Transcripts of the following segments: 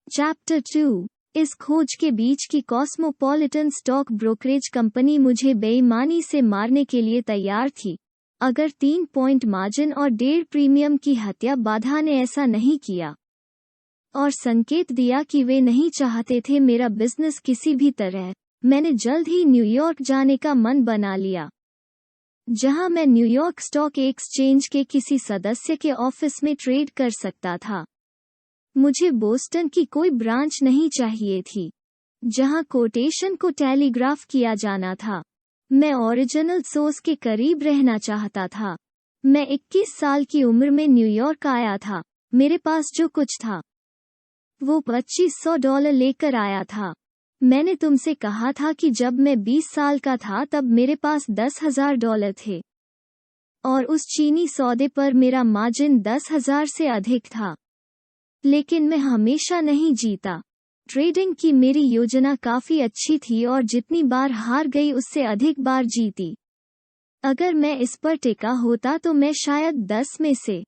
Chapter 2। इस खोज के बीच की कॉस्मोपॉलिटन स्टॉक ब्रोकरेज कंपनी मुझे बेईमानी से मारने के लिए तैयार थी। अगर 3 पॉइंट मार्जिन और 1.5 प्रीमियम की हत्या बाधा ने ऐसा नहीं किया और संकेत दिया कि वे नहीं चाहते थे मेरा बिजनेस किसी भी तरह, मैंने जल्द ही न्यूयॉर्क जाने का मन बना लिया, जहां मैं न्यूयॉर्क स्टॉक एक्सचेंज के किसी सदस्य के ऑफिस में ट्रेड कर सकता था। मुझे बोस्टन की कोई ब्रांच नहीं चाहिए थी, जहां कोटेशन को टेलीग्राफ किया जाना था। मैं ओरिजिनल सोर्स के करीब रहना चाहता था। मैं 21 साल की उम्र में न्यूयॉर्क आया था। मेरे पास जो कुछ था वो $2500 लेकर आया था। मैंने तुमसे कहा था कि जब मैं 20 साल का था तब मेरे पास $10,000 थे और उस चीनी सौदे पर मेरा मार्जिन 10,000 से अधिक था। लेकिन मैं हमेशा नहीं जीता। ट्रेडिंग की मेरी योजना काफी अच्छी थी और जितनी बार हार गई उससे अधिक बार जीती। अगर मैं इस पर टिका होता तो मैं शायद 10 में से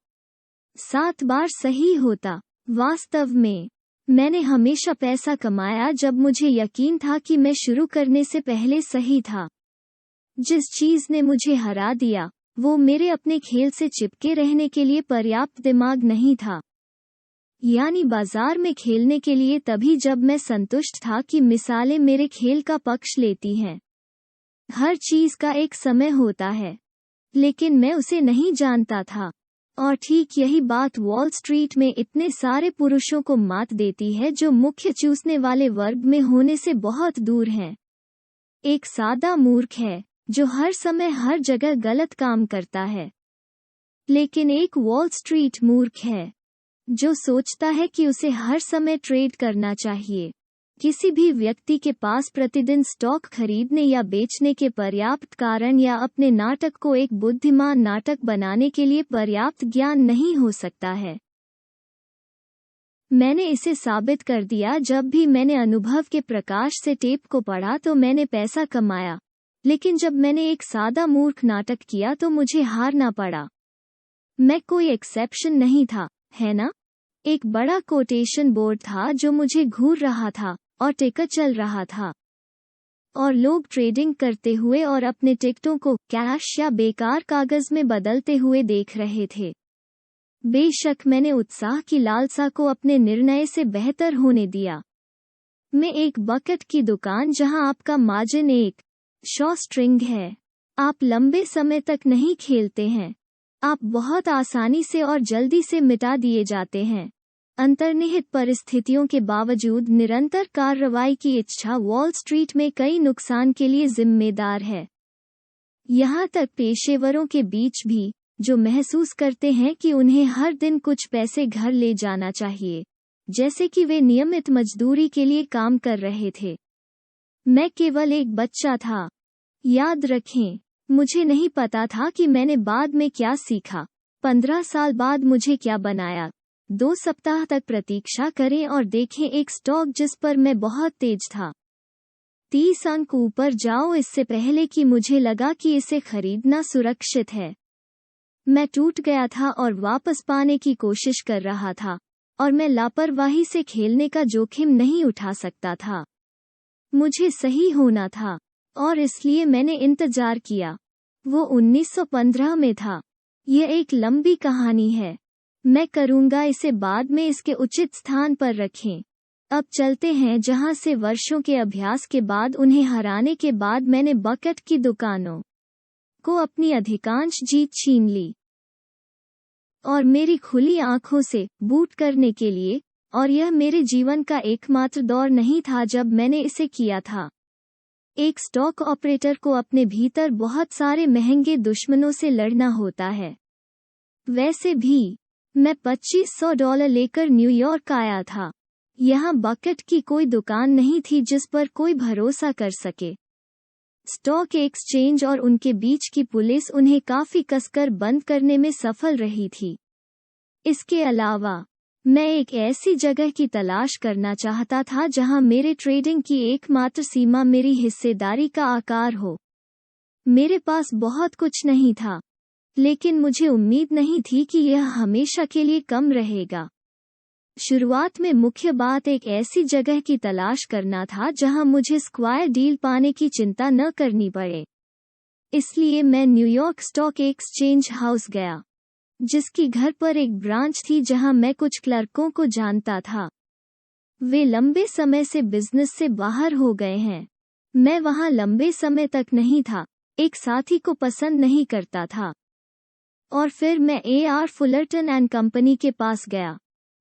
7 बार सही होता। वास्तव में मैंने हमेशा पैसा कमाया जब मुझे यकीन था कि मैं शुरू करने से पहले सही था। जिस चीज ने मुझे हरा दिया वो मेरे अपने खेल से चिपके रहने के लिए पर्याप्त दिमाग नहीं था। यानी बाजार में खेलने के लिए तभी जब मैं संतुष्ट था कि मिसालें मेरे खेल का पक्ष लेती हैं। हर चीज का एक समय होता है, लेकिन मैं उसे नहीं जानता था। और ठीक यही बात वॉल स्ट्रीट में इतने सारे पुरुषों को मात देती है जो मुख्य चूसने वाले वर्ग में होने से बहुत दूर हैं। एक सादा मूर्ख है जो हर समय हर जगह गलत काम करता है, लेकिन एक वॉल स्ट्रीट मूर्ख है जो सोचता है कि उसे हर समय ट्रेड करना चाहिए। किसी भी व्यक्ति के पास प्रतिदिन स्टॉक खरीदने या बेचने के पर्याप्त कारण या अपने नाटक को एक बुद्धिमान नाटक बनाने के लिए पर्याप्त ज्ञान नहीं हो सकता है। मैंने इसे साबित कर दिया। जब भी मैंने अनुभव के प्रकाश से टेप को पढ़ा तो मैंने पैसा कमाया, लेकिन जब मैंने एक सादा मूर्ख नाटक किया तो मुझे हारना पड़ा। मैं कोई एक्सेप्शन नहीं था, है ना? एक बड़ा कोटेशन बोर्ड था जो मुझे घूर रहा था और टिकर चल रहा था, और लोग ट्रेडिंग करते हुए और अपने टिकटों को कैश या बेकार कागज में बदलते हुए देख रहे थे। बेशक मैंने उत्साह की लालसा को अपने निर्णय से बेहतर होने दिया। मैं एक बकेट की दुकान जहां आपका मार्जिन एक शॉ स्ट्रिंग है। आप लंबे समय तक नहीं खेलते हैं। आप बहुत आसानी से और जल्दी से मिटा दिए जाते हैं। अंतर्निहित परिस्थितियों के बावजूद निरंतर कार्रवाई की इच्छा वॉल स्ट्रीट में कई नुकसान के लिए जिम्मेदार है। यहाँ तक पेशेवरों के बीच भी, जो महसूस करते हैं कि उन्हें हर दिन कुछ पैसे घर ले जाना चाहिए, जैसे कि वे नियमित मजदूरी के लिए काम कर रहे थे। मैं केवल एक बच्चा था। याद रखें, मुझे नहीं पता था कि मैंने बाद में क्या सीखा। 15 साल बाद मुझे क्या बनाया। 2 सप्ताह तक प्रतीक्षा करें और देखें एक स्टॉक जिस पर मैं बहुत तेज था। 30 अंक ऊपर जाओ इससे पहले कि मुझे लगा कि इसे खरीदना सुरक्षित है। मैं टूट गया था और वापस पाने की कोशिश कर रहा था, और मैं लापरवाही से खेलने का जोखिम नहीं उठा सकता था। मुझे सही होना था, और इसलिए मैंने इंतजार किया। वो 1915 में था। यह एक लंबी कहानी है। मैं करूंगा इसे बाद में इसके उचित स्थान पर रखें। अब चलते हैं जहां से वर्षों के अभ्यास के बाद उन्हें हराने के बाद मैंने बकेट की दुकानों को अपनी अधिकांश जीत छीन ली, और मेरी खुली आंखों से बूट करने के लिए, और यह मेरे जीवन का एकमात्र दौर नहीं था जब मैंने इसे किया था। एक स्टॉक ऑपरेटर को अपने भीतर बहुत सारे महंगे दुश्मनों से लड़ना होता है। वैसे भी मैं $2500 लेकर न्यूयॉर्क आया था। यहाँ बकेट की कोई दुकान नहीं थी जिस पर कोई भरोसा कर सके। स्टॉक एक्सचेंज और उनके बीच की पुलिस उन्हें काफी कसकर बंद करने में सफल रही थी। इसके अलावा मैं एक ऐसी जगह की तलाश करना चाहता था जहां मेरे ट्रेडिंग की एकमात्र सीमा मेरी हिस्सेदारी का आकार हो। मेरे पास बहुत कुछ नहीं था, लेकिन मुझे उम्मीद नहीं थी कि यह हमेशा के लिए कम रहेगा। शुरुआत में मुख्य बात एक ऐसी जगह की तलाश करना था जहां मुझे स्क्वायर डील पाने की चिंता न करनी पड़े। इसलिए मैं न्यूयॉर्क स्टॉक एक्सचेंज हाउस गया, जिसकी घर पर एक ब्रांच थी जहां मैं कुछ क्लर्कों को जानता था। वे लंबे समय से बिजनेस से बाहर हो गए हैं। मैं वहां लंबे समय तक नहीं था, एक साथी को पसंद नहीं करता था। और फिर मैं AR फुलरटन एंड कंपनी के पास गया।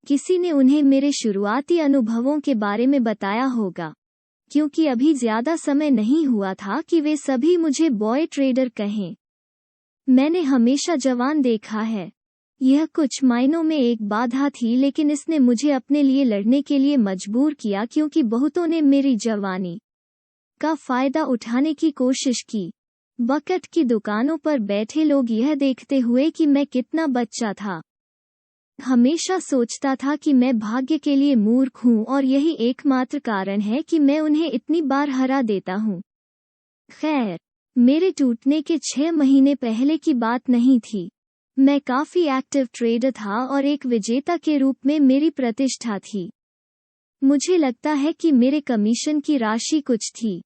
किसी ने उन्हें मेरे शुरुआती अनुभवों के बारे में बताया होगा, क्योंकि अभी ज्यादा समय नहीं हुआ था कि वे सभी मुझे बॉय ट्रेडर कहें। मैंने हमेशा जवान देखा है। यह कुछ मायनों में एक बाधा थी, लेकिन इसने मुझे अपने लिए लड़ने के लिए मजबूर किया, क्योंकि बहुतों ने मेरी जवानी का फायदा उठाने की कोशिश की। बकेट की दुकानों पर बैठे लोग यह देखते हुए कि मैं कितना बच्चा था, हमेशा सोचता था कि मैं भाग्य के लिए मूर्ख हूँ और यही एकमात्र कारण है कि मैं उन्हें इतनी बार हरा देता हूँ। खैर, मेरे टूटने के 6 महीने पहले की बात नहीं थी। मैं काफी एक्टिव ट्रेडर था और एक विजेता के रूप में मेरी प्रतिष्ठा थी। मुझे लगता है कि मेरे कमीशन की राशि कुछ थी।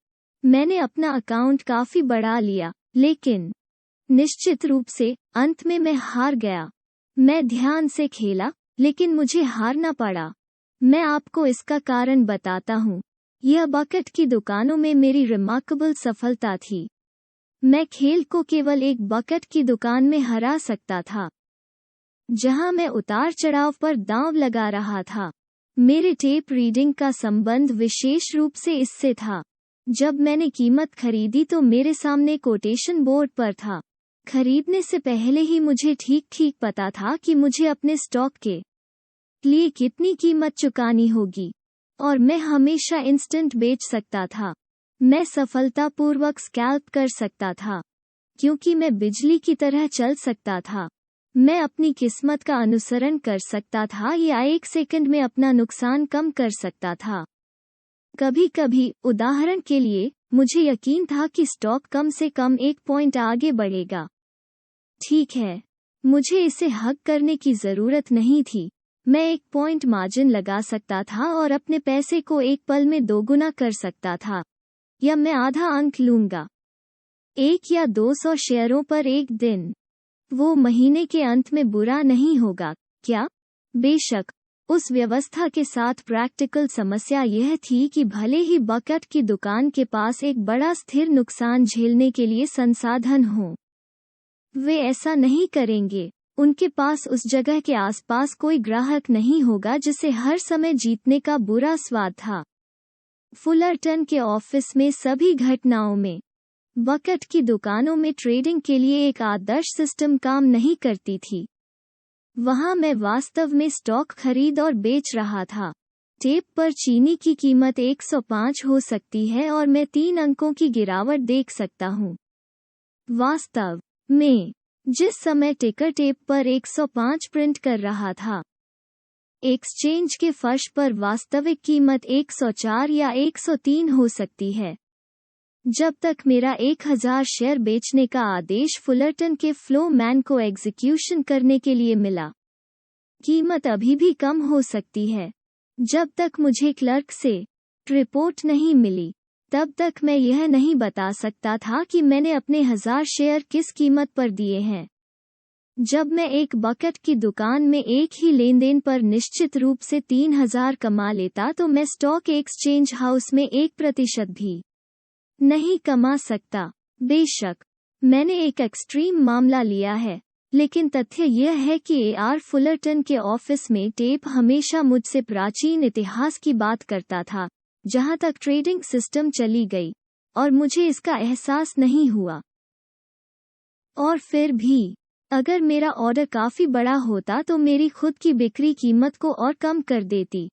मैंने अपना अकाउंट काफी बढ़ा लिया, लेकिन निश्चित रूप से अंत में मैं हार गया। मैं ध्यान से खेला, लेकिन मुझे हारना पड़ा। मैं आपको इसका कारण बताता हूँ। यह बकेट की दुकानों में मेरी रिमार्केबल सफलता थी। मैं खेल को केवल एक बकेट की दुकान में हरा सकता था, जहां मैं उतार चढ़ाव पर दांव लगा रहा था। मेरे टेप रीडिंग का संबंध विशेष रूप से इससे था। जब मैंने कीमत खरीदी तो मेरे सामने कोटेशन बोर्ड पर था। खरीदने से पहले ही मुझे ठीक ठीक पता था कि मुझे अपने स्टॉक के लिए कितनी कीमत चुकानी होगी, और मैं हमेशा इंस्टेंट बेच सकता था। मैं सफलतापूर्वक स्कैल्प कर सकता था, क्योंकि मैं बिजली की तरह चल सकता था। मैं अपनी किस्मत का अनुसरण कर सकता था या 1 सेकंड में अपना नुकसान कम कर सकता था। कभी-कभी, उदाहरण के लिए, मुझे यकीन था कि स्टॉक कम से कम 1 पॉइंट आगे बढ़ेगा। ठीक है, मुझे इसे हग करने की जरूरत नहीं थी। मैं 1 पॉइंट मार्जिन लगा सकता था और अपने पैसे को एक पल में दोगुना कर सकता था, या मैं आधा अंक लूंगा 1 या 200 शेयरों पर एक दिन। वो महीने के अंत में बुरा नहीं होगा, क्या? बेशक। उस व्यवस्था के साथ प्रैक्टिकल समस्या यह थी कि भले ही बकेट की दुकान के पास एक बड़ा स्थिर नुकसान झेलने के लिए संसाधन हो, वे ऐसा नहीं करेंगे। उनके पास उस जगह के आसपास कोई ग्राहक नहीं होगा जिसे हर समय जीतने का बुरा स्वाद था। फुलरटन के ऑफिस में सभी घटनाओं में, बकेट की दुकानों में ट्रेडिंग के लिए एक आदर्श सिस्टम काम नहीं करती थी। वहां मैं वास्तव में स्टॉक खरीद और बेच रहा था। टेप पर चीनी की कीमत 105 हो सकती है और मैं 3 अंकों की गिरावट देख सकता हूं। वास्तव में, जिस समय टिकर टेप पर 105 प्रिंट कर रहा था, एक्सचेंज के फर्श पर वास्तविक कीमत 104 या 103 हो सकती है। जब तक मेरा 1000 शेयर बेचने का आदेश फुलरटन के फ्लो मैन को एग्जीक्यूशन करने के लिए मिला, कीमत अभी भी कम हो सकती है। जब तक मुझे क्लर्क से रिपोर्ट नहीं मिली, तब तक मैं यह नहीं बता सकता था कि मैंने अपने 1000 शेयर किस कीमत पर दिए हैं। जब मैं एक बकेट की दुकान में एक ही लेनदेन पर निश्चित रूप से 3000 कमा लेता तो मैं स्टॉक एक्सचेंज हाउस में 1% भी नहीं कमा सकता। बेशक, मैंने एक एक्सट्रीम मामला लिया है, लेकिन तथ्य यह है कि AR फुलरटन के ऑफिस में टेप हमेशा मुझसे प्राचीन इतिहास की बात करता था, जहां तक ट्रेडिंग सिस्टम चली गई, और मुझे इसका एहसास नहीं हुआ। और फिर भी, अगर मेरा ऑर्डर काफी बड़ा होता तो मेरी खुद की बिक्री कीमत को और कम कर देती।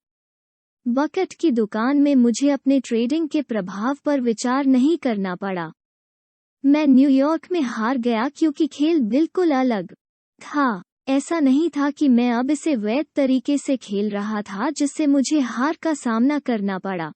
बकेट की दुकान में मुझे अपने ट्रेडिंग के प्रभाव पर विचार नहीं करना पड़ा। मैं न्यूयॉर्क में हार गया क्योंकि खेल बिल्कुल अलग था। ऐसा नहीं था कि मैं अब इसे वैध तरीके से खेल रहा था जिससे मुझे हार का सामना करना पड़ा,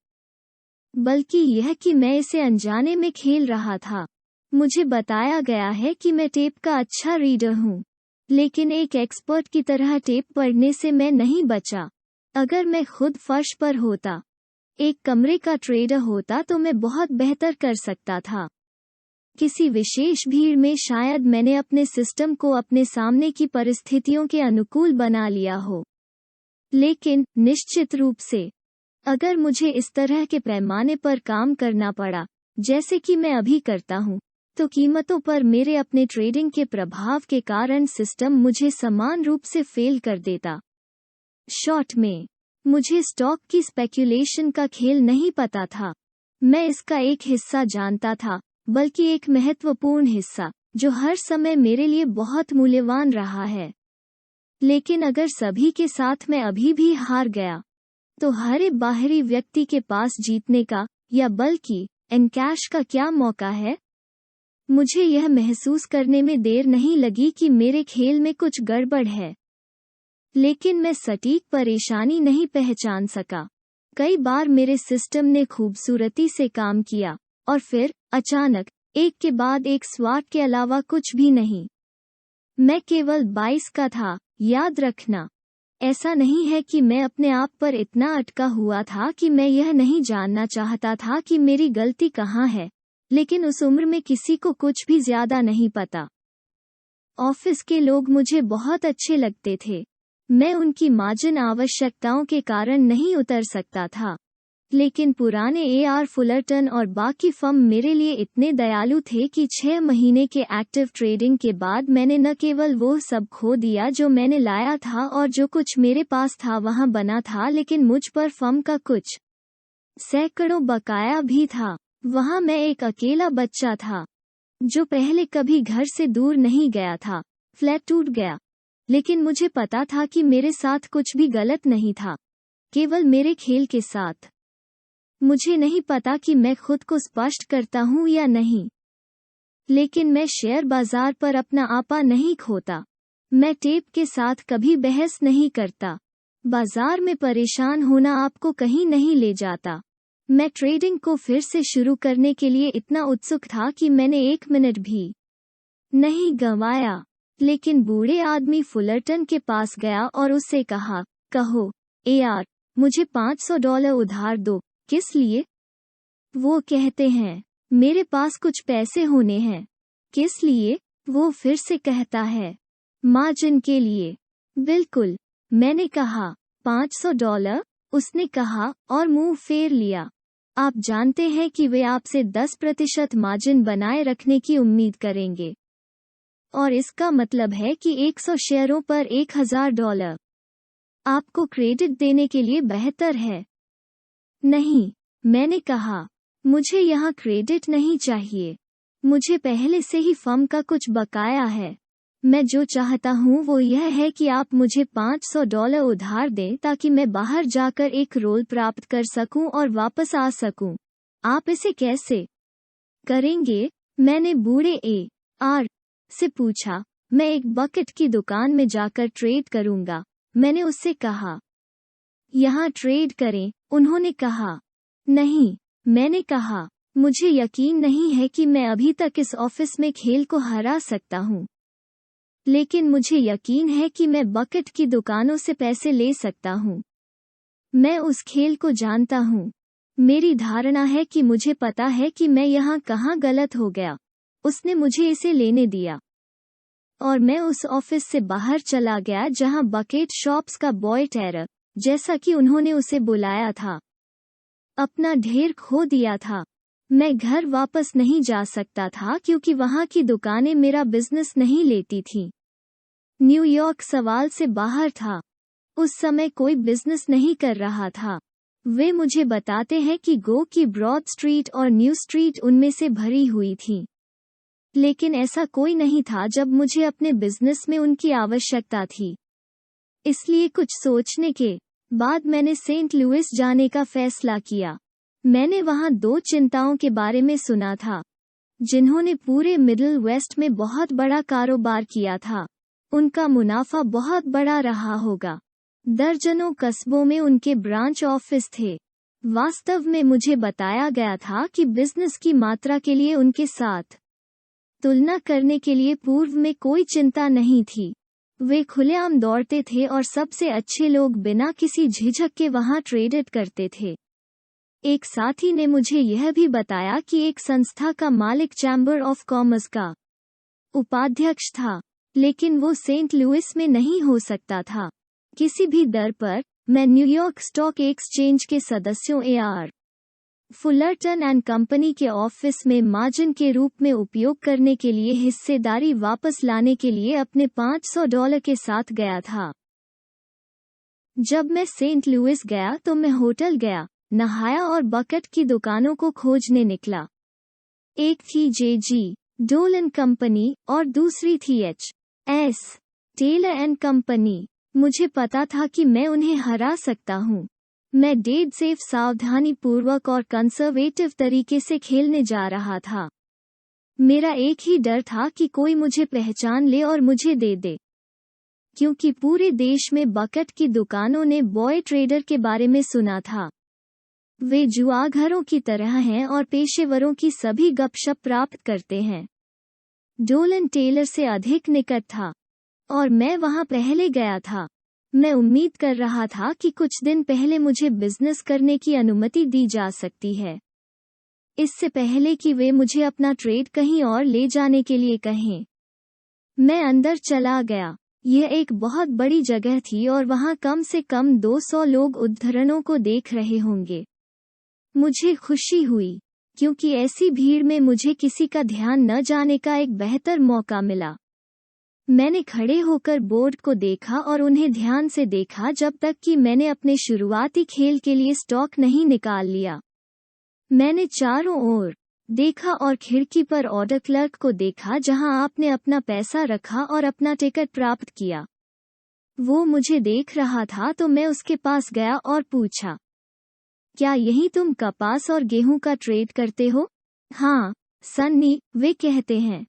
बल्कि यह कि मैं इसे अनजाने में खेल रहा था। मुझे बताया गया है कि मैं टेप का अच्छा रीडर हूँ, लेकिन एक एक्सपर्ट की तरह टेप पढ़ने से मैं नहीं बचा। अगर मैं खुद फर्श पर होता, एक कमरे का ट्रेडर होता तो मैं बहुत बेहतर कर सकता था। किसी विशेष भीड़ में शायद मैंने अपने सिस्टम को अपने सामने की परिस्थितियों के अनुकूल बना लिया हो। लेकिन निश्चित रूप से अगर मुझे इस तरह के पैमाने पर काम करना पड़ा जैसे कि मैं अभी करता हूं, तो कीमतों पर मेरे अपने ट्रेडिंग के प्रभाव के कारण सिस्टम मुझे समान रूप से फेल कर देता। शॉर्ट में, मुझे स्टॉक की स्पेक्यूलेशन का खेल नहीं पता था। मैं इसका एक हिस्सा जानता था, बल्कि एक महत्वपूर्ण हिस्सा, जो हर समय मेरे लिए बहुत मूल्यवान रहा है। लेकिन अगर सभी के साथ मैं अभी भी हार गया, तो हर एक बाहरी व्यक्ति के पास जीतने का, या बल्कि एनकैश का क्या मौका है? मुझे यह महसूस करने में देर नहीं लगी कि मेरे खेल में कुछ गड़बड़ है। लेकिन मैं सटीक परेशानी नहीं पहचान सका। कई बार मेरे सिस्टम ने खूबसूरती से काम किया, और फिर अचानक एक के बाद एक स्वाट के अलावा कुछ भी नहीं। मैं केवल 22 का था, याद रखना। ऐसा नहीं है कि मैं अपने आप पर इतना अटका हुआ था कि मैं यह नहीं जानना चाहता था कि मेरी गलती कहाँ है, लेकिन उस उम्र में किसी को कुछ भी ज्यादा नहीं पता। ऑफिस के लोग मुझे बहुत अच्छे लगते थे। मैं उनकी मार्जिन आवश्यकताओं के कारण नहीं उतर सकता था। लेकिन पुराने एआर फुलरटन और बाकी फर्म मेरे लिए इतने दयालु थे कि 6 महीने के एक्टिव ट्रेडिंग के बाद मैंने न केवल वो सब खो दिया जो मैंने लाया था और जो कुछ मेरे पास था वहां बना था, लेकिन मुझ पर फर्म का कुछ सैकड़ों बकाया भी था। वहां मैं एक अकेला बच्चा था, जो पहले कभी घर से दूर नहीं गया था। फ्लैट टूट गया, लेकिन मुझे पता था कि मेरे साथ कुछ भी गलत नहीं था, केवल मेरे खेल के साथ। मुझे नहीं पता कि मैं खुद को स्पष्ट करता हूं या नहीं, लेकिन मैं शेयर बाजार पर अपना आपा नहीं खोता। मैं टेप के साथ कभी बहस नहीं करता। बाजार में परेशान होना आपको कहीं नहीं ले जाता। मैं ट्रेडिंग को फिर से शुरू करने के लिए इतना उत्सुक था कि मैंने 1 मिनट भी नहीं गंवाया। लेकिन बूढ़े आदमी फुलरटन के पास गया और उससे कहा, कहो एआर, मुझे $500 उधार दो। किस लिए? वो कहते हैं, मेरे पास कुछ पैसे होने हैं। किस लिए? वो फिर से कहता है, मार्जिन के लिए। बिल्कुल, मैंने कहा, $500? उसने कहा और मुंह फेर लिया। आप जानते हैं कि वे आपसे 10% मार्जिन बनाए रखने की उम्मीद करेंगे, और इसका मतलब है कि 100 शेयरों पर $1000 आपको क्रेडिट देने के लिए बेहतर है। नहीं, मैंने कहा, मुझे यहाँ क्रेडिट नहीं चाहिए। मुझे पहले से ही फर्म का कुछ बकाया है। मैं जो चाहता हूँ वो यह है कि आप मुझे $500 उधार दें ताकि मैं बाहर जाकर एक रोल प्राप्त कर सकूं और वापस आ सकूं। आप इसे कैसे करेंगे? मैंने बूढ़े एआर से पूछा। मैं एक बकेट की दुकान में जाकर ट्रेड करूंगा, मैंने उससे कहा। यहाँ ट्रेड करें? उन्होंने कहा। नहीं, मैंने कहा, मुझे यकीन नहीं है कि मैं अभी तक इस ऑफिस में खेल को हरा सकता हूँ, लेकिन मुझे यकीन है कि मैं बकेट की दुकानों से पैसे ले सकता हूँ। मैं उस खेल को जानता हूँ। मेरी धारणा है कि मुझे पता है कि मैं यहाँ कहाँ गलत हो गया। उसने मुझे इसे लेने दिया, और मैं उस ऑफिस से बाहर चला गया जहाँ बकेट शॉप्स का बॉय टेरर, जैसा कि उन्होंने उसे बुलाया था, अपना ढेर खो दिया था। मैं घर वापस नहीं जा सकता था क्योंकि वहां की दुकानें मेरा बिजनेस नहीं लेती थीं। न्यूयॉर्क सवाल से बाहर था। उस समय कोई बिजनेस नहीं कर रहा था। वे मुझे बताते हैं कि गो की ब्रॉड स्ट्रीट और न्यू स्ट्रीट उनमें से भरी हुई थी, लेकिन ऐसा कोई नहीं था जब मुझे अपने बिजनेस में उनकी आवश्यकता थी। इसलिए कुछ सोचने के बाद मैंने सेंट लुइस जाने का फैसला किया। मैंने वहां 2 चिंताओं के बारे में सुना था, जिन्होंने पूरे मिडिल वेस्ट में बहुत बड़ा कारोबार किया था। उनका मुनाफा बहुत बड़ा रहा होगा। दर्जनों कस्बों में उनके ब्रांच ऑफिस थे। वास्तव में मुझे बताया गया था कि बिजनेस की मात्रा के लिए उनके साथ तुलना करने के लिए पूर्व में कोई चिंता नहीं थी। वे खुलेआम दौड़ते थे और सबसे अच्छे लोग बिना किसी झिझक के वहां ट्रेडेड करते थे। एक साथी ने मुझे यह भी बताया कि एक संस्था का मालिक चैम्बर ऑफ कॉमर्स का उपाध्यक्ष था, लेकिन वो सेंट लुइस में नहीं हो सकता था। किसी भी दर पर मैं न्यूयॉर्क स्टॉक एक्सचेंज के सदस्यों AR फुलरटन एंड कंपनी के ऑफिस में मार्जिन के रूप में उपयोग करने के लिए हिस्सेदारी वापस लाने के लिए अपने $500 के साथ गया था। जब मैं सेंट लुइस गया तो मैं होटल गया, नहाया और बकेट की दुकानों को खोजने निकला। एक थी JG डोलन कंपनी और दूसरी थी HS टेलर एंड कंपनी। मुझे पता था कि मैं उन्हें हरा सकता हूँ। मैं डेड सेफ सावधानी पूर्वक और कंजर्वेटिव तरीके से खेलने जा रहा था। मेरा एक ही डर था कि कोई मुझे पहचान ले और मुझे दे दे, क्योंकि पूरे देश में बकेट की दुकानों ने बॉय ट्रेडर के बारे में सुना था। वे जुआघरों की तरह हैं और पेशेवरों की सभी गपशप प्राप्त करते हैं। डोलन टेलर से अधिक निकट था और मैं वहां पहले गया था। मैं उम्मीद कर रहा था कि कुछ दिन पहले मुझे बिजनेस करने की अनुमति दी जा सकती है, इससे पहले कि वे मुझे अपना ट्रेड कहीं और ले जाने के लिए कहें। मैं अंदर चला गया। यह एक बहुत बड़ी जगह थी और वहां कम से कम 200 लोग उद्धरणों को देख रहे होंगे। मुझे खुशी हुई, क्योंकि ऐसी भीड़ में मुझे किसी का ध्यान न जाने का एक बेहतर मौका मिला। मैंने खड़े होकर बोर्ड को देखा और उन्हें ध्यान से देखा जब तक कि मैंने अपने शुरुआती खेल के लिए स्टॉक नहीं निकाल लिया। मैंने चारों ओर देखा और खिड़की पर ऑर्डर क्लर्क को देखा जहां आपने अपना पैसा रखा और अपना टिकट प्राप्त किया। वो मुझे देख रहा था तो मैं उसके पास गया और पूछा, क्या यही तुम कपास और गेहूं का ट्रेड करते हो? हाँ सन्नी, वे कहते हैं।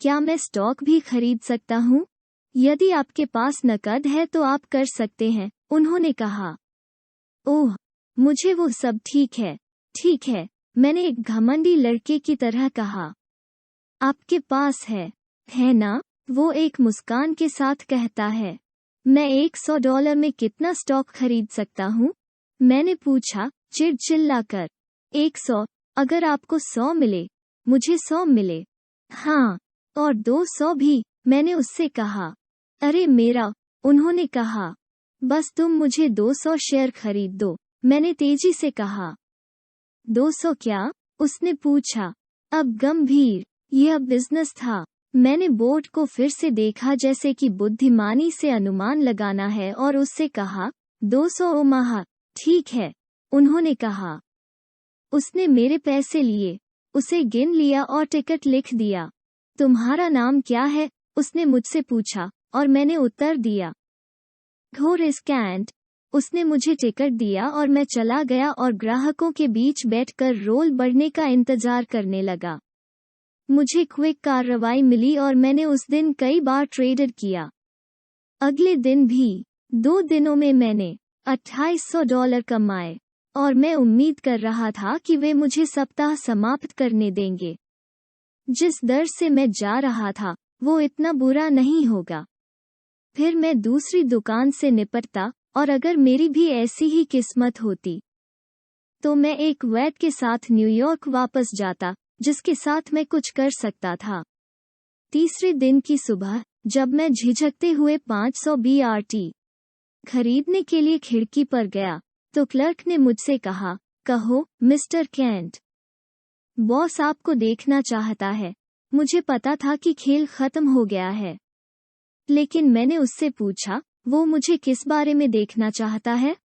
क्या मैं स्टॉक भी खरीद सकता हूँ? यदि आपके पास नकद है तो आप कर सकते हैं, उन्होंने कहा। ओह, मुझे वो सब ठीक है, मैंने एक घमंडी लड़के की तरह कहा। आपके पास है ना? वो एक मुस्कान के साथ कहता है। मैं $100 में कितना स्टॉक खरीद सकता हूँ? मैंने पूछा, चिल्लाकर। 100, अगर आपको 100 मिले, मुझे 100 मिले। हाँ, और 200 भी, मैंने उससे कहा। अरे मेरा, उन्होंने कहा। बस तुम मुझे 200 शेयर खरीद दो, मैंने तेजी से कहा। 200 क्या? उसने पूछा। अब गंभीर, यह बिजनेस था। मैंने बोर्ड को फिर से देखा जैसे कि बुद्धिमानी से अनुमान लगाना है और उससे कहा, 200 ओमाहा, ठीक है, उन्होंने कहा। उसने मेरे पैसे लिए, उसे गिन लिया और टिकट लिख दिया। तुम्हारा नाम क्या है? उसने मुझसे पूछा और मैंने उत्तर दिया। Horace Kant. उसने मुझे टिकट दिया और मैं चला गया और ग्राहकों के बीच बैठकर रोल बढ़ने का इंतजार करने लगा। मुझे क्विक कार्रवाई मिली और मैंने उस दिन कई बार ट्रेडेड किया। अगले दिन भी 2 दिनों में मैंने $2800 कमाए और मैं उम्मीद कर रहा था कि वे मुझे सप्ताह समाप्त करने देंगे। जिस दर से मैं जा रहा था, वो इतना बुरा नहीं होगा। फिर मैं दूसरी दुकान से निपटता और अगर मेरी भी ऐसी ही किस्मत होती, तो मैं एक वैट के साथ न्यूयॉर्क वापस जाता, जिसके साथ मैं कुछ कर सकता था। तीसरे दिन की सुबह, जब मैं झिझकते हुए 500 BRT खरीदने के लिए खिड़की पर गया, तो क्लर्क ने मुझसे कहा, कहो, मिस्टर कैंट, बॉस आपको देखना चाहता है। मुझे पता था कि खेल खत्म हो गया है, लेकिन मैंने उससे पूछा, वो मुझे किस बारे में देखना चाहता है?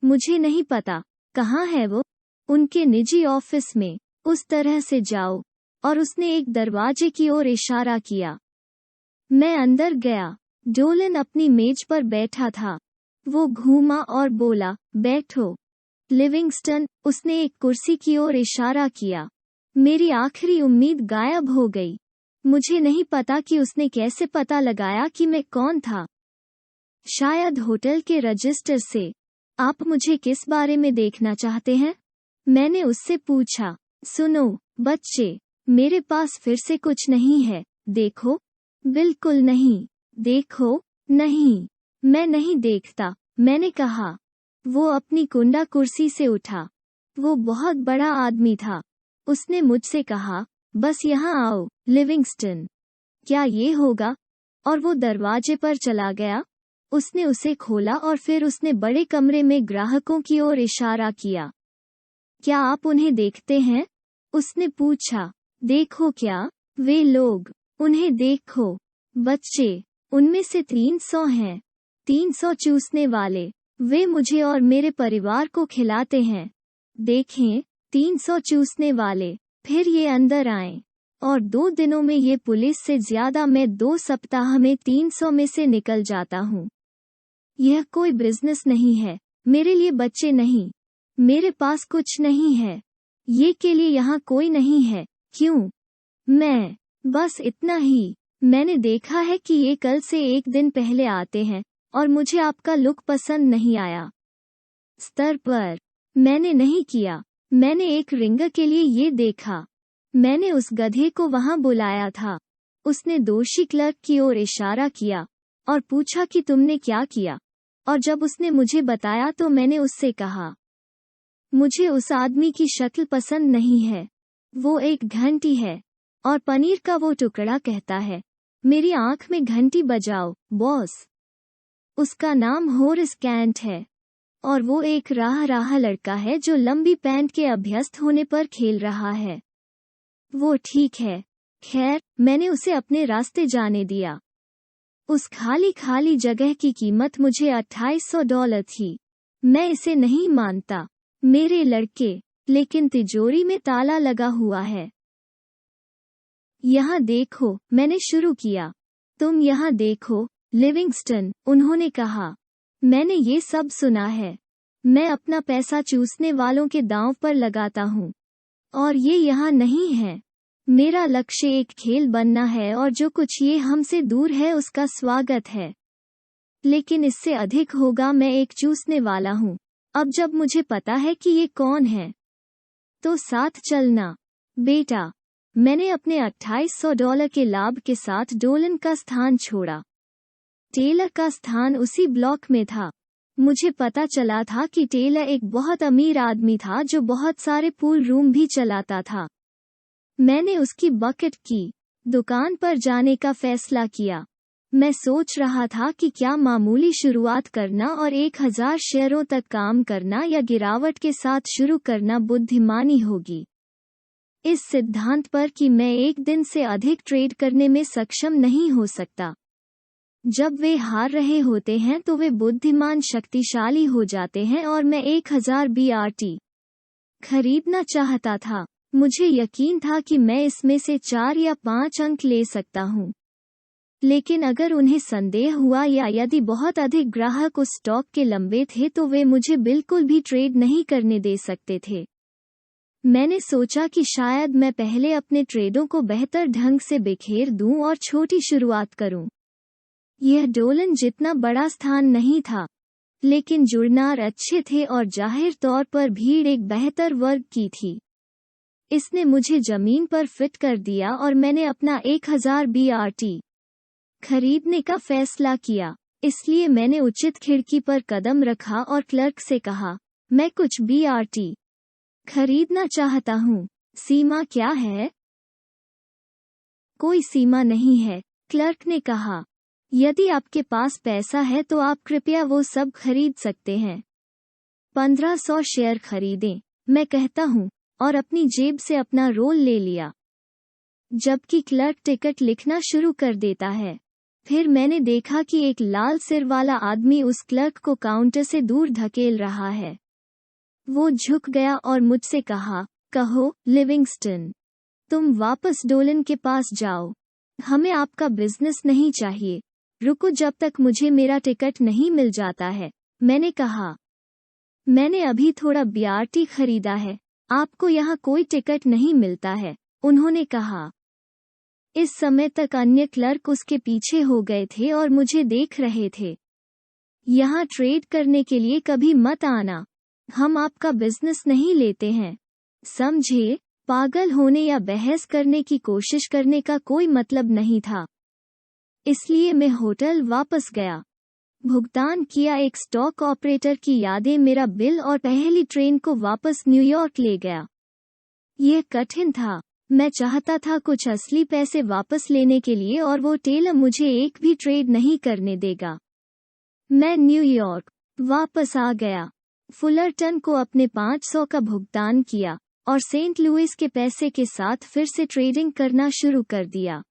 मुझे नहीं पता। कहाँ है वो? उनके निजी ऑफिस में। उस तरह से जाओ। और उसने एक दरवाजे की ओर इशारा किया। मैं अंदर गया। डोलन अपनी मेज पर बैठा था। वो घूमा और बोला, बैठो। लिविंगस्टन, उसने एक कुर्सी की ओर इशारा किया। मेरी आखिरी उम्मीद गायब हो गई। मुझे नहीं पता कि उसने कैसे पता लगाया कि मैं कौन था। शायद होटल के रजिस्टर से। आप मुझे किस बारे में देखना चाहते हैं? मैंने उससे पूछा। सुनो, बच्चे, मेरे पास फिर से कुछ नहीं है, देखो। बिल्कुल नहीं। देखो, नहीं, मैं नहीं देखता, मैंने कहा। वो अपनी कुंडा कुर्सी से उठा। वो बहुत बड़ा आदमी था। उसने मुझसे कहा, बस यहाँ आओ, लिविंगस्टन। क्या ये होगा? और वो दरवाजे पर चला गया। उसने उसे खोला और फिर उसने बड़े कमरे में ग्राहकों की ओर इशारा किया। क्या आप उन्हें देखते हैं? उसने पूछा। देखो क्या? वे लोग, उन्हें देखो। बच्चे, उनमें से 300 हैं। 300 चूसने वाले। वे मुझे और मेरे परिवार को खिलाते हैं। देखें, 300 चूसने वाले। फिर ये अंदर आए। और 2 दिनों में ये पुलिस से ज्यादा, मैं 2 सप्ताह में 300 में से निकल जाता हूँ। यह कोई बिजनेस नहीं है। मेरे लिए बच्चे नहीं। मेरे पास कुछ नहीं है। ये के लिए यहाँ कोई नहीं है। क्यों? मैं, बस इतना ही। मैंने देखा है कि ये कल से 1 दिन पहले आते हैं, और मुझे आपका लुक पसंद नहीं आया। स्तर पर, मैंने नहीं किया। मैंने एक रिंगर के लिए ये देखा। मैंने उस गधे को वहां बुलाया था। उसने दोषी क्लर्क की ओर इशारा किया और पूछा कि तुमने क्या किया। और जब उसने मुझे बताया तो मैंने उससे कहा, मुझे उस आदमी की शक्ल पसंद नहीं है। वो एक घंटी है, और पनीर का वो टुकड़ा कहता है, मेरी आंख में घंटी बजाओ, बॉस। उसका नाम होरिस कैंट है, और वो एक राह लड़का है जो लंबी पैंट के अभ्यस्त होने पर खेल रहा है। वो ठीक है। खैर, मैंने उसे अपने रास्ते जाने दिया। उस खाली जगह की कीमत मुझे $2800 थी। मैं इसे नहीं मानता, मेरे लड़के, लेकिन तिजोरी में ताला लगा हुआ है। यहाँ देखो, मैंने शुरू किया। तुम यहाँ देखो, लिविंगस्टन, उन्होंने कहा। मैंने ये सब सुना है। मैं अपना पैसा चूसने वालों के दांव पर लगाता हूँ। और ये यहाँ नहीं है। मेरा लक्ष्य एक खेल बनना है, और जो कुछ ये हमसे दूर है उसका स्वागत है। लेकिन इससे अधिक होगा, मैं एक चूसने वाला हूँ। अब जब मुझे पता है कि ये कौन है, तो साथ चलना, बेटा। मैंने अपने $2800 के लाभ के साथ डोलन का स्थान छोड़ा। टेलर का स्थान उसी ब्लॉक में था। मुझे पता चला था कि टेलर एक बहुत अमीर आदमी था जो बहुत सारे पूल रूम भी चलाता था। मैंने उसकी बकेट की दुकान पर जाने का फैसला किया। मैं सोच रहा था कि क्या मामूली शुरुआत करना और 1000 शेयरों तक काम करना या गिरावट के साथ शुरू करना बुद्धिमानी होगी। इस सिद्धांत पर कि मैं एक दिन से अधिक ट्रेड करने में सक्षम नहीं हो सकता। जब वे हार रहे होते हैं तो वे बुद्धिमान शक्तिशाली हो जाते हैं, और मैं 1000 BRT खरीदना चाहता था। मुझे यकीन था कि मैं इसमें से 4 या 5 अंक ले सकता हूँ। लेकिन अगर उन्हें संदेह हुआ या यदि बहुत अधिक ग्राहक उस स्टॉक के लंबे थे तो वे मुझे बिल्कुल भी ट्रेड नहीं करने दे सकते थे। मैंने सोचा कि शायद मैं पहले अपने ट्रेडों को बेहतर ढंग से बिखेर दूं और छोटी शुरुआत करूं। यह डोलन जितना बड़ा स्थान नहीं था, लेकिन जुड़नार अच्छे थे और जाहिर तौर पर भीड़ एक बेहतर वर्ग की थी। इसने मुझे जमीन पर फिट कर दिया और मैंने अपना 1000 BRT खरीदने का फैसला किया। इसलिए मैंने उचित खिड़की पर कदम रखा और क्लर्क से कहा, मैं कुछ BRT खरीदना चाहता हूँ। सीमा क्या है? कोई सीमा नहीं है, क्लर्क ने कहा। यदि आपके पास पैसा है तो आप कृपया वो सब खरीद सकते हैं। 1500 शेयर खरीदें, मैं कहता हूँ, और अपनी जेब से अपना रोल ले लिया। जबकि क्लर्क टिकट लिखना शुरू कर देता है। फिर मैंने देखा कि एक लाल सिर वाला आदमी उस क्लर्क को काउंटर से दूर धकेल रहा है। वो झुक गया और मुझसे कहा, कहो, लिविंगस्टन, तुम वापस डोलन के पास जाओ। हमें आपका बिजनेस नहीं चाहिए। रुको जब तक मुझे मेरा टिकट नहीं मिल जाता है, मैंने कहा। मैंने अभी थोड़ा BRT खरीदा है। आपको यहाँ कोई टिकट नहीं मिलता है, उन्होंने कहा। इस समय तक अन्य क्लर्क उसके पीछे हो गए थे और मुझे देख रहे थे। यहाँ ट्रेड करने के लिए कभी मत आना। हम आपका बिजनेस नहीं लेते हैं। समझे? पागल होने या बहस करने की कोशिश करने का कोई मतलब नहीं था। इसलिए मैं होटल वापस गया, भुगतान किया। एक स्टॉक ऑपरेटर की यादें मेरा बिल और पहली ट्रेन को वापस न्यूयॉर्क ले गया। यह कठिन था। मैं चाहता था कुछ असली पैसे वापस लेने के लिए और वो टेलर मुझे एक भी ट्रेड नहीं करने देगा। मैं न्यूयॉर्क वापस आ गया, फुलरटन को अपने 500 का भुगतान किया और सेंट लुइस के पैसे के साथ फिर से ट्रेडिंग करना शुरू कर दिया।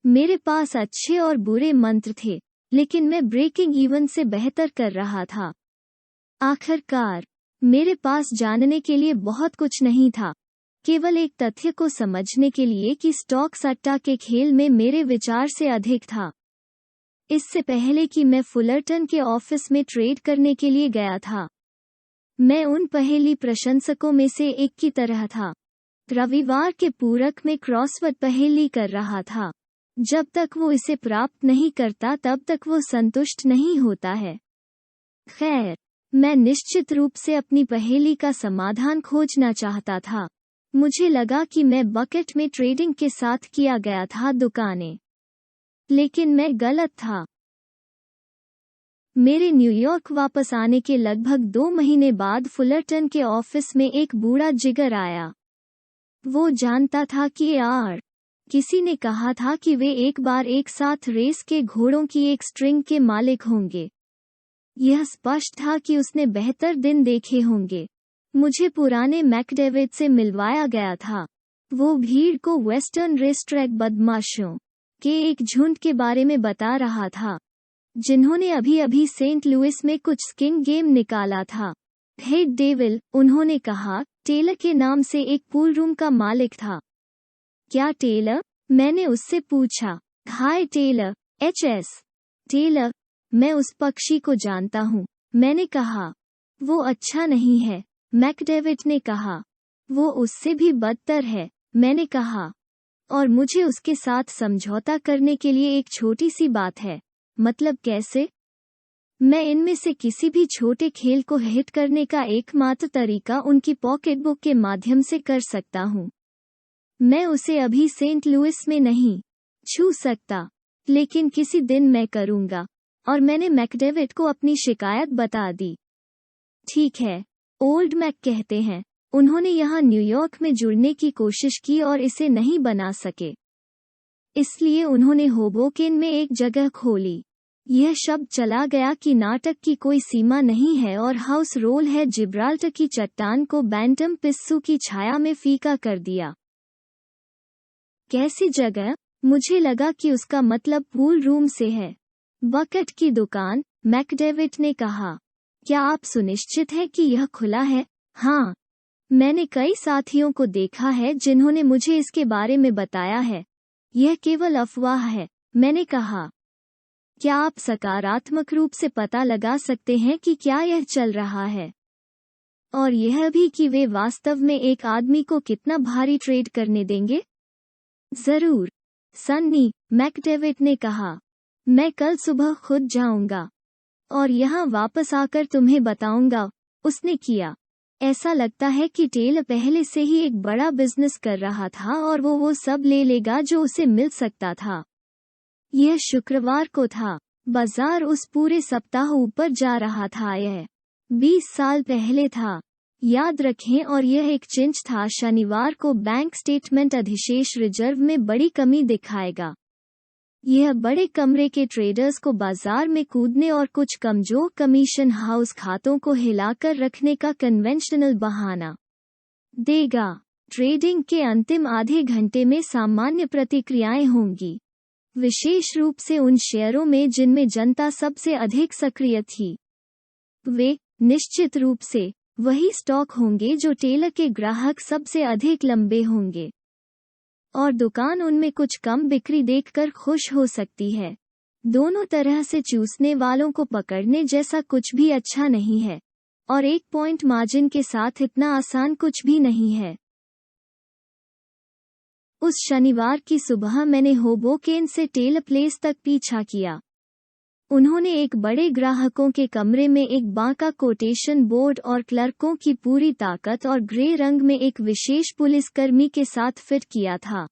मेरे पास अच्छे और बुरे मंत्र थे, लेकिन मैं ब्रेकिंग इवन से बेहतर कर रहा था। आखिरकार मेरे पास जानने के लिए बहुत कुछ नहीं था, केवल एक तथ्य को समझने के लिए कि स्टॉक सट्टा के खेल में मेरे विचार से अधिक था। इससे पहले कि मैं फुलरटन के ऑफिस में ट्रेड करने के लिए गया था, मैं उन पहेली प्रशंसकों में से एक की तरह था। रविवार के पूरक में क्रॉसवर्ड पहेली कर रहा था। जब तक वो इसे प्राप्त नहीं करता तब तक वो संतुष्ट नहीं होता है। खैर, मैं निश्चित रूप से अपनी पहेली का समाधान खोजना चाहता था। मुझे लगा कि मैं बकेट में ट्रेडिंग के साथ किया गया था दुकानें, लेकिन मैं गलत था। मेरे न्यूयॉर्क वापस आने के लगभग 2 महीने बाद फुलरटन के ऑफिस में एक बूढ़ा जिगर आया। वो जानता था कि यार, किसी ने कहा था कि वे एक बार एक साथ रेस के घोड़ों की एक स्ट्रिंग के मालिक होंगे। यह स्पष्ट था कि उसने बेहतर दिन देखे होंगे। मुझे पुराने मैकडेविड से मिलवाया गया था। वो भीड़ को वेस्टर्न रेसट्रैक बदमाशों के एक झुंड के बारे में बता रहा था, जिन्होंने अभी-अभी सेंट लुइस में कुछ स्किन गेम निकाला था। हे डेविल, उन्होंने कहा, टेलर के नाम से एक पूल रूम का मालिक था। क्या टेलर? मैंने उससे पूछा। हाय टेलर, एचएस टेलर, मैं उस पक्षी को जानता हूँ, मैंने कहा। वो अच्छा नहीं है, मैकडेविड ने कहा। वो उससे भी बदतर है, मैंने कहा। और मुझे उसके साथ समझौता करने के लिए एक छोटी सी बात है। मतलब कैसे? मैं इनमें से किसी भी छोटे खेल को हिट करने का एकमात्र तरीका उनकी पॉकेटबुक के माध्यम से कर सकता हूँ। मैं उसे अभी सेंट लुइस में नहीं छू सकता, लेकिन किसी दिन मैं करूँगा। और मैंने मैकडेविड को अपनी शिकायत बता दी। ठीक है, ओल्ड मैक कहते हैं, उन्होंने यहाँ न्यूयॉर्क में जुड़ने की कोशिश की और इसे नहीं बना सके। इसलिए उन्होंने होबोकेन में एक जगह खोली। यह शब्द चला गया कि नाटक की कोई सीमा नहीं है और हाउस रोल है जिब्राल्टर की चट्टान को बैंटम पिस्सू की छाया में फीका कर दिया। कैसी जगह? मुझे लगा कि उसका मतलब पूल रूम से है। बकेट की दुकान, मैकडेविड ने कहा। क्या आप सुनिश्चित हैं कि यह खुला है? हाँ, मैंने कई साथियों को देखा है जिन्होंने मुझे इसके बारे में बताया है। यह केवल अफवाह है, मैंने कहा। क्या आप सकारात्मक रूप से पता लगा सकते हैं कि क्या यह चल रहा है? और यह भी कि वे वास्तव में एक आदमी को कितना भारी ट्रेड करने देंगे? जरूर, सन्नी, मैकडेविड ने कहा। मैं कल सुबह खुद जाऊंगा और यहाँ वापस आकर तुम्हें बताऊंगा। उसने किया। ऐसा लगता है कि टेलर पहले से ही एक बड़ा बिजनेस कर रहा था और वो सब ले लेगा जो उसे मिल सकता था। यह शुक्रवार को था। बाजार उस पूरे सप्ताह ऊपर जा रहा था। यह 20 साल पहले था, याद रखें, और यह एक चिंच था। शनिवार को बैंक स्टेटमेंट अधिशेष रिजर्व में बड़ी कमी दिखाएगा। यह बड़े कमरे के ट्रेडर्स को बाजार में कूदने और कुछ कमजोर कमीशन हाउस खातों को हिलाकर रखने का कन्वेंशनल बहाना देगा। ट्रेडिंग के अंतिम आधे घंटे में सामान्य प्रतिक्रियाएं होंगी, विशेष रूप से उन शेयरों में जिनमें जनता सबसे अधिक सक्रिय थी। वे, निश्चित रूप से, वही स्टॉक होंगे जो टेलर के ग्राहक सबसे अधिक लंबे होंगे। और दुकान उनमें कुछ कम बिक्री देखकर खुश हो सकती है। दोनों तरह से चूसने वालों को पकड़ने जैसा कुछ भी अच्छा नहीं है, और 1 पॉइंट मार्जिन के साथ इतना आसान कुछ भी नहीं है। उस शनिवार की सुबह मैंने होबोकेन से टेलर प्लेस तक पीछा किया। उन्होंने एक बड़े ग्राहकों के कमरे में एक बांका कोटेशन बोर्ड और क्लर्कों की पूरी ताकत और ग्रे रंग में एक विशेष पुलिसकर्मी के साथ फिट किया था।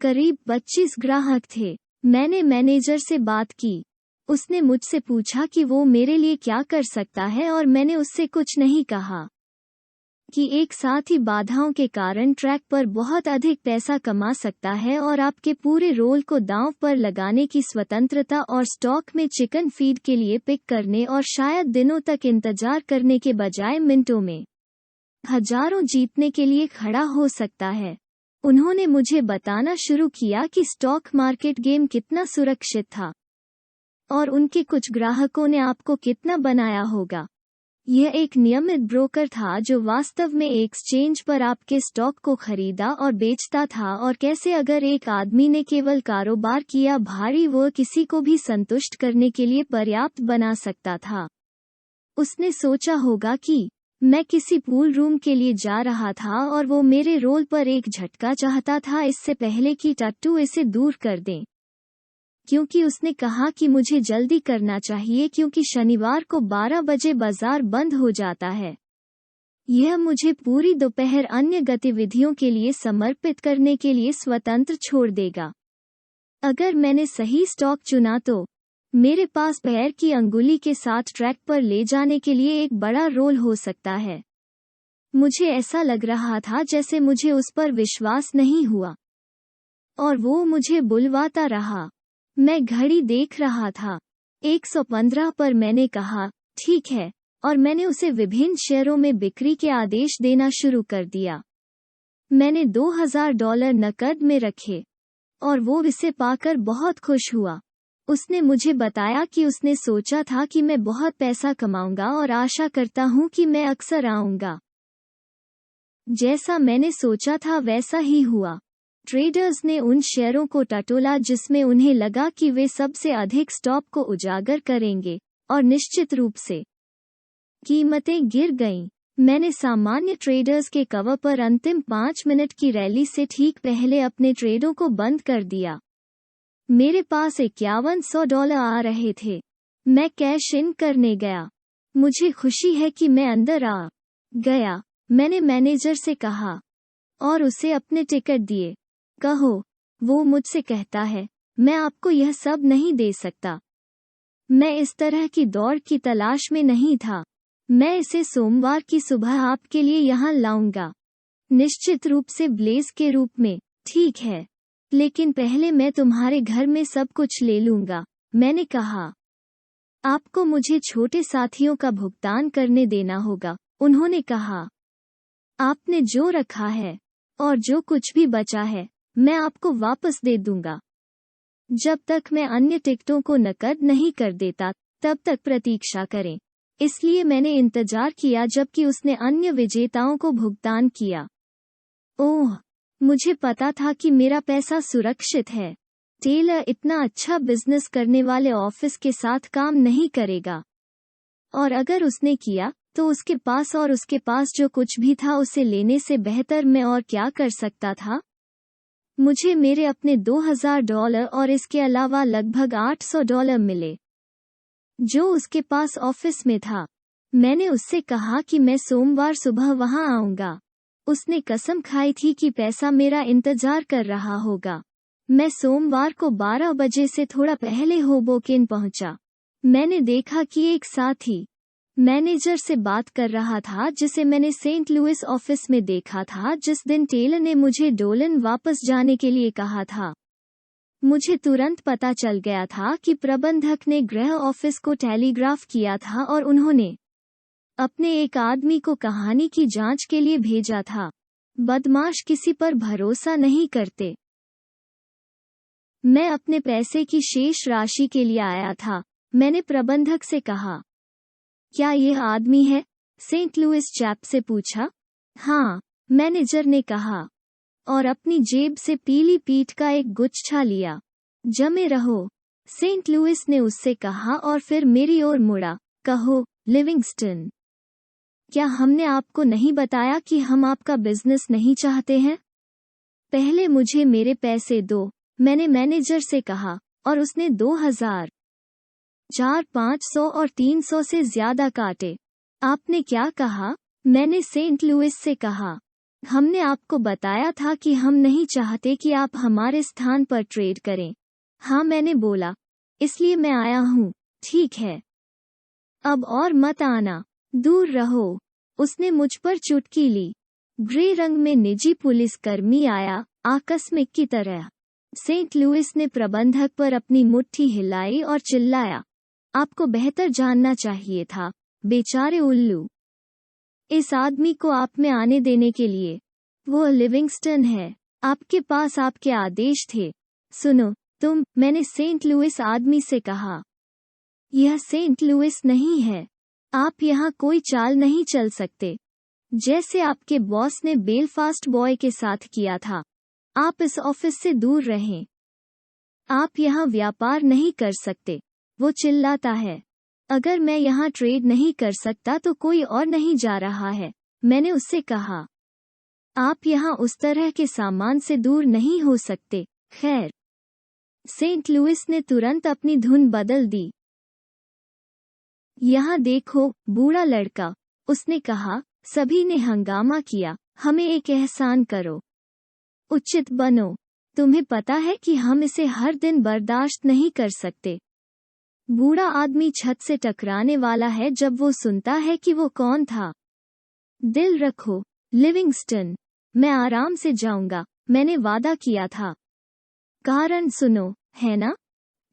करीब 25 ग्राहक थे। मैंने मैनेजर से बात की। उसने मुझसे पूछा कि वो मेरे लिए क्या कर सकता है और मैंने उससे कुछ नहीं कहा कि एक साथ ही बाधाओं के कारण ट्रैक पर बहुत अधिक पैसा कमा सकता है और आपके पूरे रोल को दांव पर लगाने की स्वतंत्रता और स्टॉक में चिकन फीड के लिए पिक करने और शायद दिनों तक इंतजार करने के बजाय मिनटों में हजारों जीतने के लिए खड़ा हो सकता है। उन्होंने मुझे बताना शुरू किया कि स्टॉक मार्केट गेम कितना सुरक्षित था और उनके कुछ ग्राहकों ने आपको कितना बनाया होगा। यह एक नियमित ब्रोकर था जो वास्तव में एक्सचेंज पर आपके स्टॉक को खरीदा और बेचता था, और कैसे अगर एक आदमी ने केवल कारोबार किया भारी वह किसी को भी संतुष्ट करने के लिए पर्याप्त बना सकता था। उसने सोचा होगा कि मैं किसी पूल रूम के लिए जा रहा था और वो मेरे रोल पर एक झटका चाहता था इससे पहले कि टट्टू इसे दूर कर दें, क्योंकि उसने कहा कि मुझे जल्दी करना चाहिए क्योंकि शनिवार को 12 बजे बाजार बंद हो जाता है। यह मुझे पूरी दोपहर अन्य गतिविधियों के लिए समर्पित करने के लिए स्वतंत्र छोड़ देगा। अगर मैंने सही स्टॉक चुना तो मेरे पास पैर की अंगुली के साथ ट्रैक पर ले जाने के लिए एक बड़ा रोल हो सकता है। मुझे ऐसा लग रहा था जैसे मुझे उस पर विश्वास नहीं हुआ और वो मुझे बुलवाता रहा। मैं घड़ी देख रहा था। 115 पर मैंने कहा ठीक है, और मैंने उसे विभिन्न शेयरों में बिक्री के आदेश देना शुरू कर दिया। मैंने $2000 नकद में रखे और वो इसे पाकर बहुत खुश हुआ। उसने मुझे बताया कि उसने सोचा था कि मैं बहुत पैसा कमाऊंगा और आशा करता हूं कि मैं अक्सर आऊंगा। जैसा मैंने सोचा था वैसा ही हुआ। ट्रेडर्स ने उन शेयरों को टटोला जिसमें उन्हें लगा कि वे सबसे अधिक स्टॉप को उजागर करेंगे, और निश्चित रूप से कीमतें गिर गईं। मैंने सामान्य ट्रेडर्स के कवर पर अंतिम 5 मिनट की रैली से ठीक पहले अपने ट्रेडों को बंद कर दिया। मेरे पास $5100 आ रहे थे। मैं कैश इन करने गया। मुझे खुशी है कि मैं अंदर आ गया, मैंने मैनेजर से कहा, और उसे अपने टिकट दिए। कहो, वो मुझसे कहता है, मैं आपको यह सब नहीं दे सकता। मैं इस तरह की दौड़ की तलाश में नहीं था। मैं इसे सोमवार की सुबह आपके लिए यहाँ लाऊंगा, निश्चित रूप से ब्लेज के रूप में। ठीक है, लेकिन पहले मैं तुम्हारे घर में सब कुछ ले लूंगा, मैंने कहा। आपको मुझे छोटे साथियों का भुगतान करने देना होगा, उन्होंने कहा। आपने जो रखा है और जो कुछ भी बचा है मैं आपको वापस दे दूंगा। जब तक मैं अन्य टिकटों को नकद नहीं कर देता तब तक प्रतीक्षा करें। इसलिए मैंने इंतजार किया जबकि उसने अन्य विजेताओं को भुगतान किया। ओह, मुझे पता था कि मेरा पैसा सुरक्षित है। टेलर इतना अच्छा बिजनेस करने वाले ऑफिस के साथ काम नहीं करेगा, और अगर उसने किया तो उसके पास जो कुछ भी था उसे लेने से बेहतर मैं और क्या कर सकता था। मुझे मेरे अपने $2000 और इसके अलावा लगभग $800 मिले जो उसके पास ऑफिस में था। मैंने उससे कहा कि मैं सोमवार सुबह वहां आऊंगा। उसने कसम खाई थी कि पैसा मेरा इंतजार कर रहा होगा। मैं सोमवार को 12 बजे से थोड़ा पहले होबोकेन पहुंचा। मैंने देखा कि एक साथी मैनेजर से बात कर रहा था जिसे मैंने सेंट लुइस ऑफिस में देखा था जिस दिन टेलर ने मुझे डोलन वापस जाने के लिए कहा था। मुझे तुरंत पता चल गया था कि प्रबंधक ने गृह ऑफिस को टेलीग्राफ किया था और उन्होंने अपने एक आदमी को कहानी की जांच के लिए भेजा था। बदमाश किसी पर भरोसा नहीं करते। मैं अपने पैसे की शेष राशि के लिए आया था। मैंने प्रबंधक से कहा, क्या यह आदमी है? सेंट लुइस चैप से पूछा। हाँ, मैनेजर ने कहा, और अपनी जेब से पीली पीठ का एक गुच्छा लिया। जमे रहो, सेंट लुइस ने उससे कहा और फिर मेरी ओर मुड़ा। कहो, लिविंगस्टन, क्या हमने आपको नहीं बताया कि हम आपका बिजनेस नहीं चाहते हैं? पहले मुझे मेरे पैसे दो, मैंने मैनेजर से कहा, और उसने 2000, 400, 500 और 300 से ज्यादा काटे। आपने क्या कहा? मैंने सेंट लुइस से कहा। हमने आपको बताया था कि हम नहीं चाहते कि आप हमारे स्थान पर ट्रेड करें। हाँ, मैंने बोला, इसलिए मैं आया हूँ। ठीक है, अब और मत आना, दूर रहो। उसने मुझ पर चुटकी ली। ग्रे रंग में निजी पुलिसकर्मी आया, आकस्मिक की तरह। सेंट लुइस ने प्रबंधक पर अपनी मुट्ठी हिलाई और चिल्लाया, आपको बेहतर जानना चाहिए था, बेचारे उल्लू। इस आदमी को आप में आने देने के लिए। वो लिविंगस्टन है। आपके पास आपके आदेश थे। सुनो, मैंने सेंट लुइस आदमी से कहा। यह सेंट लुइस नहीं है। आप यहाँ कोई चाल नहीं चल सकते। जैसे आपके बॉस ने बेलफास्ट बॉय के साथ किया था। आप इस ऑफिस से दूर रहें। आप यहाँ व्यापार नहीं कर सकते। वो चिल्लाता है। अगर मैं यहाँ ट्रेड नहीं कर सकता तो कोई और नहीं जा रहा है, मैंने उससे कहा। आप यहाँ उस तरह के सामान से दूर नहीं हो सकते। खैर, सेंट लुइस ने तुरंत अपनी धुन बदल दी। यहाँ देखो, बूढ़ा लड़का, उसने कहा। सभी ने हंगामा किया। हमें एक एहसान करो, उचित बनो। तुम्हें पता है कि हम इसे हर दिन बर्दाश्त नहीं कर सकते। बूढ़ा आदमी छत से टकराने वाला है जब वो सुनता है कि वो कौन था। दिल रखो, लिविंगस्टन, मैं आराम से जाऊंगा, मैंने वादा किया था। कारण सुनो, है ना?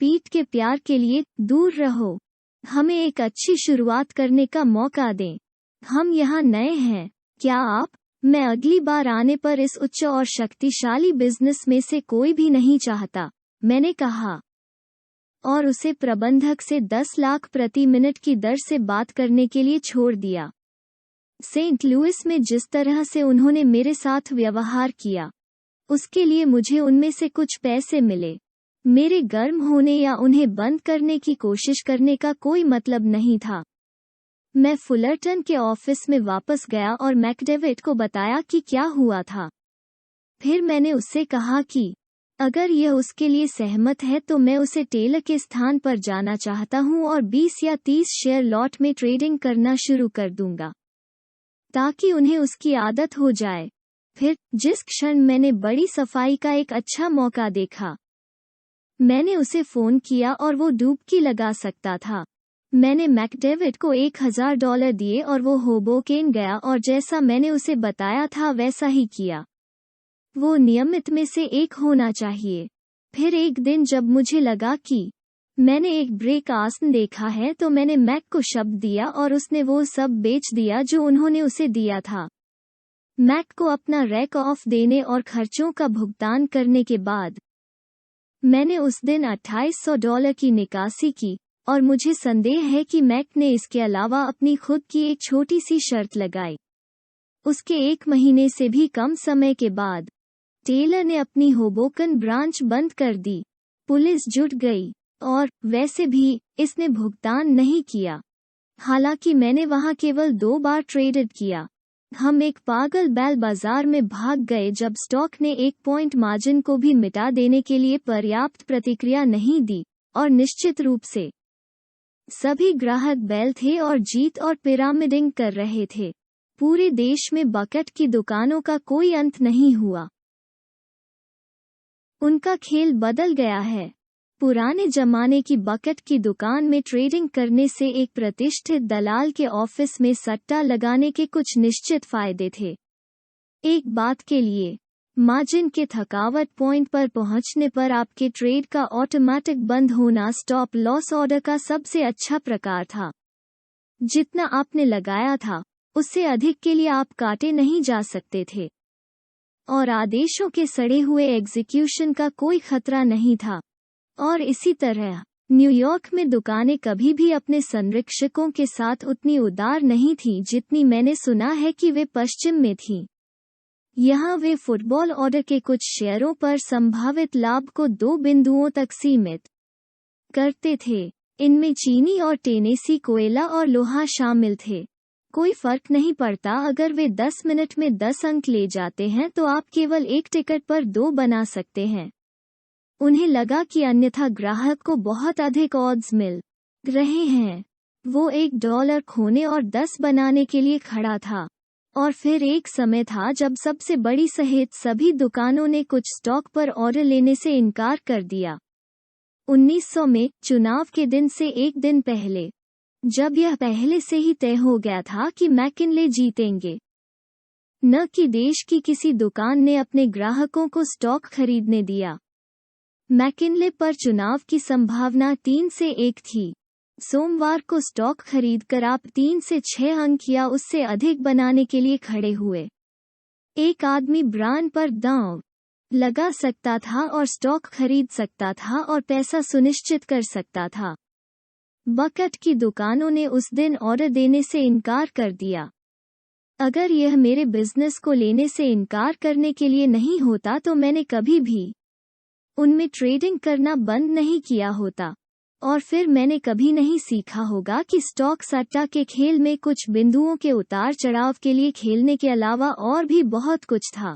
पीठ के प्यार के लिए दूर रहो। हमें एक अच्छी शुरुआत करने का मौका दें। हम यहाँ नए हैं। क्या आप? मैं अगली बार आने पर इस उच्च और शक्तिशाली बिजनेस में से कोई भी नहीं चाहता, मैंने कहा। और उसे प्रबंधक से 10 लाख प्रति मिनट की दर से बात करने के लिए छोड़ दिया। सेंट लुइस में जिस तरह से उन्होंने मेरे साथ व्यवहार किया, उसके लिए मुझे उनमें से कुछ पैसे मिले। मेरे गर्म होने या उन्हें बंद करने की कोशिश करने का कोई मतलब नहीं था। मैं फुलरटन के ऑफिस में वापस गया और मैकडेविड को बताया कि क्या हुआ था। फिर मैंने उससे कहा कि अगर यह उसके लिए सहमत है तो मैं उसे टेलर के स्थान पर जाना चाहता हूं और 20 या 30 शेयर लॉट में ट्रेडिंग करना शुरू कर दूंगा, ताकि उन्हें उसकी आदत हो जाए। फिर जिस क्षण मैंने बड़ी सफाई का एक अच्छा मौका देखा, मैंने उसे फोन किया और वो डुबकी लगा सकता था। मैंने मैकडेविड को $1000 दिए और वो होबोकेन गया और जैसा मैंने उसे बताया था वैसा ही किया। वो नियमित में से एक होना चाहिए। फिर एक दिन जब मुझे लगा कि मैंने एक ब्रेक आसन देखा है तो मैंने मैक को शब्द दिया और उसने वो सब बेच दिया जो उन्होंने उसे दिया था। मैक को अपना रैक ऑफ देने और खर्चों का भुगतान करने के बाद मैंने उस दिन $2800 की निकासी की, और मुझे संदेह है कि मैक ने इसके अलावा अपनी खुद की एक छोटी सी शर्त लगाई। उसके 1 महीने से भी कम समय के बाद टेलर ने अपनी होबोकन ब्रांच बंद कर दी। पुलिस जुट गई और वैसे भी इसने भुगतान नहीं किया। हालांकि मैंने वहां केवल 2 बार ट्रेडेड किया। हम एक पागल बैल बाजार में भाग गए जब स्टॉक ने 1 पॉइंट मार्जिन को भी मिटा देने के लिए पर्याप्त प्रतिक्रिया नहीं दी, और निश्चित रूप से सभी ग्राहक बैल थे और जीत और पिरामिडिंग कर रहे थे। पूरे देश में बकेट की दुकानों का कोई अंत नहीं हुआ। उनका खेल बदल गया है। पुराने जमाने की बकेट की दुकान में ट्रेडिंग करने से एक प्रतिष्ठित दलाल के ऑफिस में सट्टा लगाने के कुछ निश्चित फायदे थे। एक बात के लिए, मार्जिन के थकावट पॉइंट पर पहुंचने पर आपके ट्रेड का ऑटोमेटिक बंद होना स्टॉप लॉस ऑर्डर का सबसे अच्छा प्रकार था। जितना आपने लगाया था, उससे अधिक के लिए आप काटे नहीं जा सकते थे, और आदेशों के सड़े हुए एग्जीक्यूशन का कोई खतरा नहीं था। और इसी तरह न्यूयॉर्क में दुकानें कभी भी अपने संरक्षकों के साथ उतनी उदार नहीं थीं जितनी मैंने सुना है कि वे पश्चिम में थीं। यहाँ वे फुटबॉल ऑर्डर के कुछ शेयरों पर संभावित लाभ को 2 बिंदुओं तक सीमित करते थे। इनमें चीनी और टेनेसी कोयला और लोहा शामिल थे। कोई फर्क नहीं पड़ता अगर वे 10 मिनट में 10 अंक ले जाते हैं तो आप केवल एक टिकट पर 2 बना सकते हैं। उन्हें लगा कि अन्यथा ग्राहक को बहुत अधिक ऑड्स मिल रहे हैं। वो $1 खोने और 10 बनाने के लिए खड़ा था। और फिर एक समय था जब सबसे बड़ी सहित सभी दुकानों ने कुछ स्टॉक पर ऑर्डर लेने से इनकार कर दिया। 1900 में, चुनाव के दिन से एक दिन पहले, जब यह पहले से ही तय हो गया था कि मैकिनले जीतेंगे, न कि देश की किसी दुकान ने अपने ग्राहकों को स्टॉक खरीदने दिया। मैकिनले पर चुनाव की संभावना 3 से 1 थी। सोमवार को स्टॉक खरीदकर आप 3 से 6 अंक या उससे अधिक बनाने के लिए खड़े हुए। एक आदमी ब्रांड पर दांव लगा सकता था और स्टॉक खरीद सकता था और पैसा सुनिश्चित कर सकता था। बकेट की दुकानों ने उस दिन ऑर्डर देने से इनकार कर दिया। अगर यह मेरे बिजनेस को लेने से इनकार करने के लिए नहीं होता तो मैंने कभी भी उनमें ट्रेडिंग करना बंद नहीं किया होता। और फिर मैंने कभी नहीं सीखा होगा कि स्टॉक सट्टा के खेल में कुछ बिंदुओं के उतार चढ़ाव के लिए खेलने के अलावा और भी बहुत कुछ था।